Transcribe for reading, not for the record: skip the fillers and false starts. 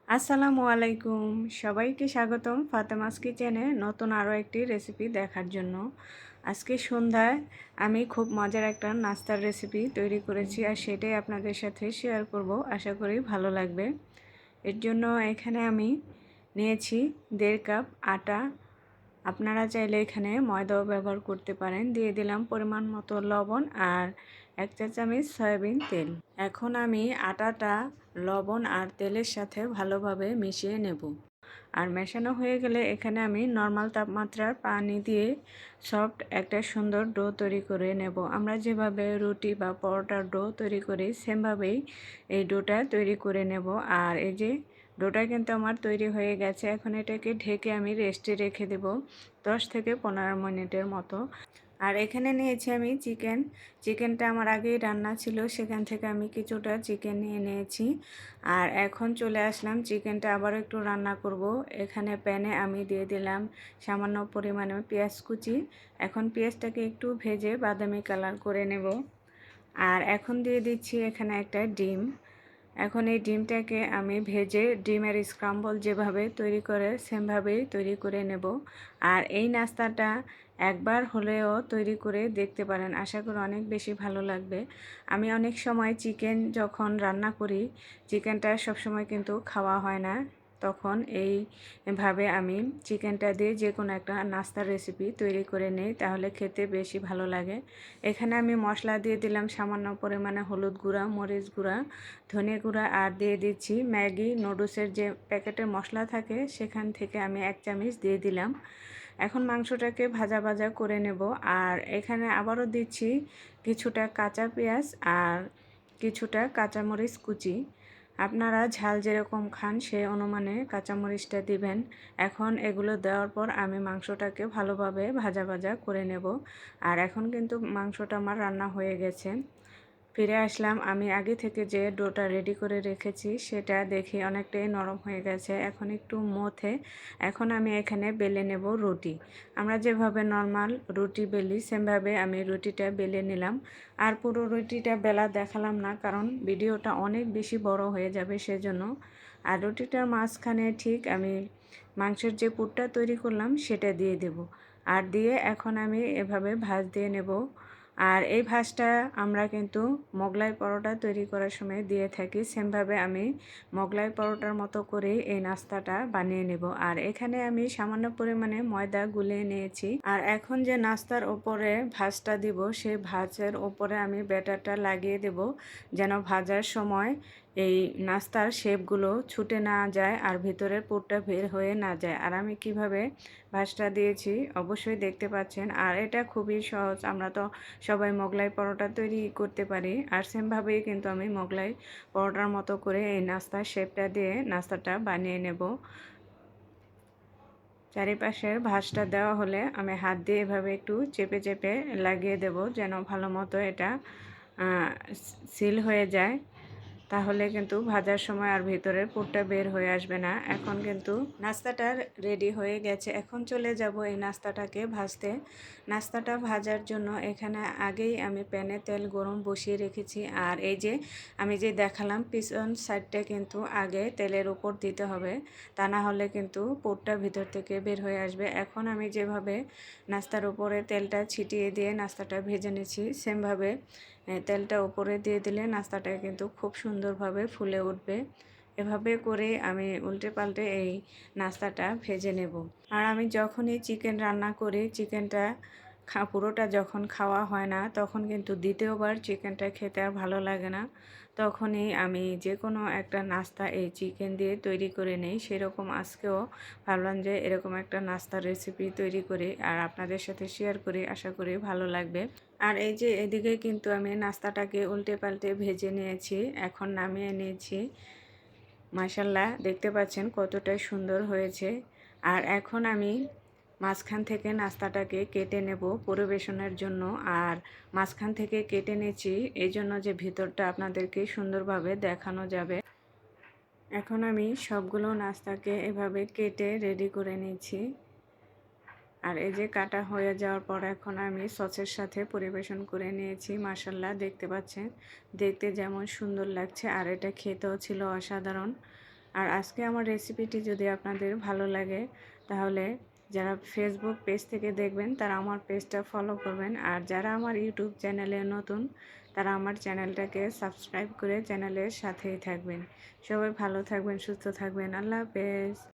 আসসালামু আলাইকুম। সবাইকে স্বাগতম ফাতেমাস কিচেনে নতুন আরও একটি রেসিপি দেখার জন্য। আজকে সন্ধ্যায় আমি খুব মজার একটা নাস্তার রেসিপি তৈরি করেছি, আর সেটাই আপনাদের সাথে শেয়ার করব। আশা করি ভালো লাগবে। এর জন্য এখানে আমি নিয়েছি 1.5 কাপ আটা। আপনারা চাইলে এখানে ময়দাও ব্যবহার করতে পারেন। দিয়ে দিলাম পরিমাণ মতো লবণ আর 1 চা চামচ সয়াবিন তেল। এখন আমি আটাটা লবণ আর তেলের সাথে ভালোভাবে মিশিয়ে নেব। আর মেশানো হয়ে গেলে এখানে আমি নর্মাল তাপমাত্রার পানি দিয়ে সফট একটা সুন্দর ডো তৈরি করে নেব। আমরা যেভাবে রুটি বা পরোটার ডো তৈরি করি সেমভাবেই এই ডোটা তৈরি করে নেব। আর এই যে ডোটা কিন্তু আমার তৈরি হয়ে গেছে। এখন এটাকে ঢেকে আমি রেস্টে রেখে দেব 10 থেকে 15 মিনিটের মতো। আর এখানে নিয়েছি আমি চিকেনটা আমার আগেই রান্না ছিল, সেখান থেকে আমি কিছুটা চিকেন নিয়ে নিয়েছি। আর এখন চলে আসলাম চিকেনটা আবার একটু রান্না করব। এখানে প্যানে আমি দিয়ে দিলাম সামান্য পরিমাণে পেঁয়াজ কুচি। এখন পেঁয়াজটাকে একটু ভেজে বাদামি কালার করে নেব। আর এখন দিয়ে দিচ্ছি এখানে একটা ডিম। এখন এই ডিমটাকে আমি ভেজে ডিমের স্ক্রাম্বল যেভাবে তৈরি করে সেমভাবেই তৈরি করে নেব। আর এই নাস্তাটা একবার হলেও তৈরি করে দেখতে পারেন, আশা করি অনেক বেশি ভালো লাগবে। আমি অনেক সময় চিকেন যখন রান্না করি, চিকেনটা সবসময় কিন্তু খাওয়া হয় না, তখন এইভাবে আমি চিকেনটা দিয়ে যে কোনো একটা নাস্তার রেসিপি তৈরি করে নেই, তাহলে খেতে বেশি ভালো লাগে। এখানে আমি মশলা দিয়ে দিলাম সামান্য পরিমাণে হলুদ গুঁড়া, মরিচ গুঁড়া, ধনে গুঁড়া, আর দিয়ে দিচ্ছি ম্যাগি নুডলসের যে প্যাকেটের মশলা থাকে সেখান থেকে আমি 1 চামচ দিয়ে দিলাম। এখন মাংসটাকে ভাজা ভাজা করে নেব। আর এখানে আবারও দিচ্ছি কিছুটা কাঁচা পেঁয়াজ আর কিছুটা কাঁচামরিচ কুচি। আপনারা ঝাল যেরকম খান সেই অনুমানে কাঁচামরিচটা দিবেন। এখন এগুলো দেওয়ার পর আমি মাংসটাকে ভালোভাবে ভাজা ভাজা করে নেব। আর এখন কিন্তু মাংসটা আমার রান্না হয়ে গেছে। ফিরে আসলাম, আমি আগে থেকে যে ডোটা রেডি করে রেখেছি সেটা দেখে অনেকটাই নরম হয়ে গেছে। এখন একটু মথে এখন আমি এখানে বেলে নেব রুটি। আমরা যেভাবে নর্মাল রুটি বেলি সেমভাবে আমি রুটিটা বেলে নিলাম। আর পুরো রুটিটা বেলা দেখালাম না, কারণ ভিডিওটা অনেক বেশি বড় হয়ে যাবে সেজন্য। আর রুটিটার মাঝখানে ঠিক আমি মাংসের যে পুরটা তৈরি করলাম সেটা দিয়ে দেব। আর দিয়ে এখন আমি এভাবে ভাঁজ দিয়ে নেব। আর এই ভাঁজটা আমরা কিন্তু মোগলাই পরোটা তৈরি করার সময় দিয়ে থাকি, সেমভাবে আমি মোগলাই পরোটার মতো করে এই নাস্তাটা বানিয়ে নেব। আর এখানে আমি সামান্য পরিমাণে ময়দা গুলিয়ে নিয়েছি। আর এখন যে নাস্তার ওপরে ভাঁজটা দিব সেই ভাঁজের ওপরে আমি ব্যাটারটা লাগিয়ে দেব, যেন ভাজার সময় এই নাস্তার শেপগুলো ছুটে না যায় আর ভিতরের পুরটা বের হয়ে না যায়। আর আমি কিভাবে ভাঁজটা দিয়েছি অবশ্যই দেখতে পাচ্ছেন। আর এটা খুবই সহজ, আমরা তো সবাই মোগলাই পরোটা তৈরি করতে পারি। আর সেমভাবেই কিন্তু আমি মোগলাই পরোটার মতো করে এই নাস্তার শেপটা দিয়ে নাস্তাটা বানিয়ে নেব। চারিপাশের ভাঁজটা দেওয়া হলে আমি হাত দিয়ে এভাবে একটু চেপে চেপে লাগিয়ে দেব, যেন ভালো মতো এটা সিল হয়ে যায়। তাহলে কিন্তু ভাজার সময় আর ভিতরের পুরটা বের হয়ে আসবে না। এখন কিন্তু নাস্তাটা রেডি হয়ে গেছে। এখন চলে যাব এই নাস্তাটাকে ভাজতে। নাস্তাটা ভাজার জন্য এখানে আগেই আমি প্যানে তেল গরম বসিয়ে রেখেছি। আর এই যে আমি যে দেখালাম পিছন সাইডটা কিন্তু আগে তেলের উপর দিতে হবে, তা না হলে কিন্তু পুরটা ভিতর থেকে বের হয়ে আসবে। এখন আমি যেভাবে নাস্তার উপরে তেলটা ছিটিয়ে দিয়ে নাস্তাটা ভেজে নিচ্ছি সেমভাবে তেলটা উপরে দিয়ে দিলে নাস্তাটা কিন্তু খুব সুন্দরভাবে ফুলে উঠবে। এভাবে করে আমি উল্টে পাল্টে এই নাস্তাটা ভেজে নেব। আর আমি যখনই চিকেন রান্না করি, চিকেনটা পুরোটা যখন খাওয়া হয় না তখন কিন্তু দ্বিতীয়বার চিকেনটা খেতে আর ভালো লাগে না। তখনই আমি যে কোনো একটা নাস্তা এই চিকেন দিয়ে তৈরি করে নেই। সেরকম আজকেও ভাবলাম যে এরকম একটা নাস্তার রেসিপি তৈরি করি আর আপনাদের সাথে শেয়ার করি, আশা করি ভালো লাগবে। আর এই যে এদিকে কিন্তু আমি নাস্তাটাকে উল্টে পাল্টে ভেজে নিয়েছি, এখন নামিয়ে নিয়েছি। মাশাআল্লাহ, দেখতে পাচ্ছেন কতটা সুন্দর হয়েছে। আর এখন আমি মাঝখান থেকে নাস্তাটাকে কেটে নেব পরিবেশনের জন্য। আর মাঝখান থেকে কেটে নিয়েছি এই জন্য যে ভিতরটা আপনাদেরকে সুন্দরভাবে দেখানো যাবে। এখন আমি সবগুলো নাস্তাকে এভাবে কেটে রেডি করে নিয়েছি। আর এই যে কাটা হয়ে যাওয়ার পর এখন আমি সসের সাথে পরিবেশন করে নিয়েছি। মাশাআল্লাহ, দেখতে পাচ্ছেন দেখতে যেমন সুন্দর লাগছে আর এটা খেতেও ছিল অসাধারণ। আর আজকে আমার রেসিপিটি যদি আপনাদের ভালো লাগে তাহলে যারা ফেসবুক পেজ থেকে দেখবেন তারা আমার পেজটা ফলো করবেন, আর যারা আমার ইউটিউব চ্যানেলে নতুন তারা আমার চ্যানেলটাকে সাবস্ক্রাইব করে চ্যানেলের সাথেই থাকবেন। সবাই ভালো থাকবেন, সুস্থ থাকবেন। আল্লাহ হাফেজ।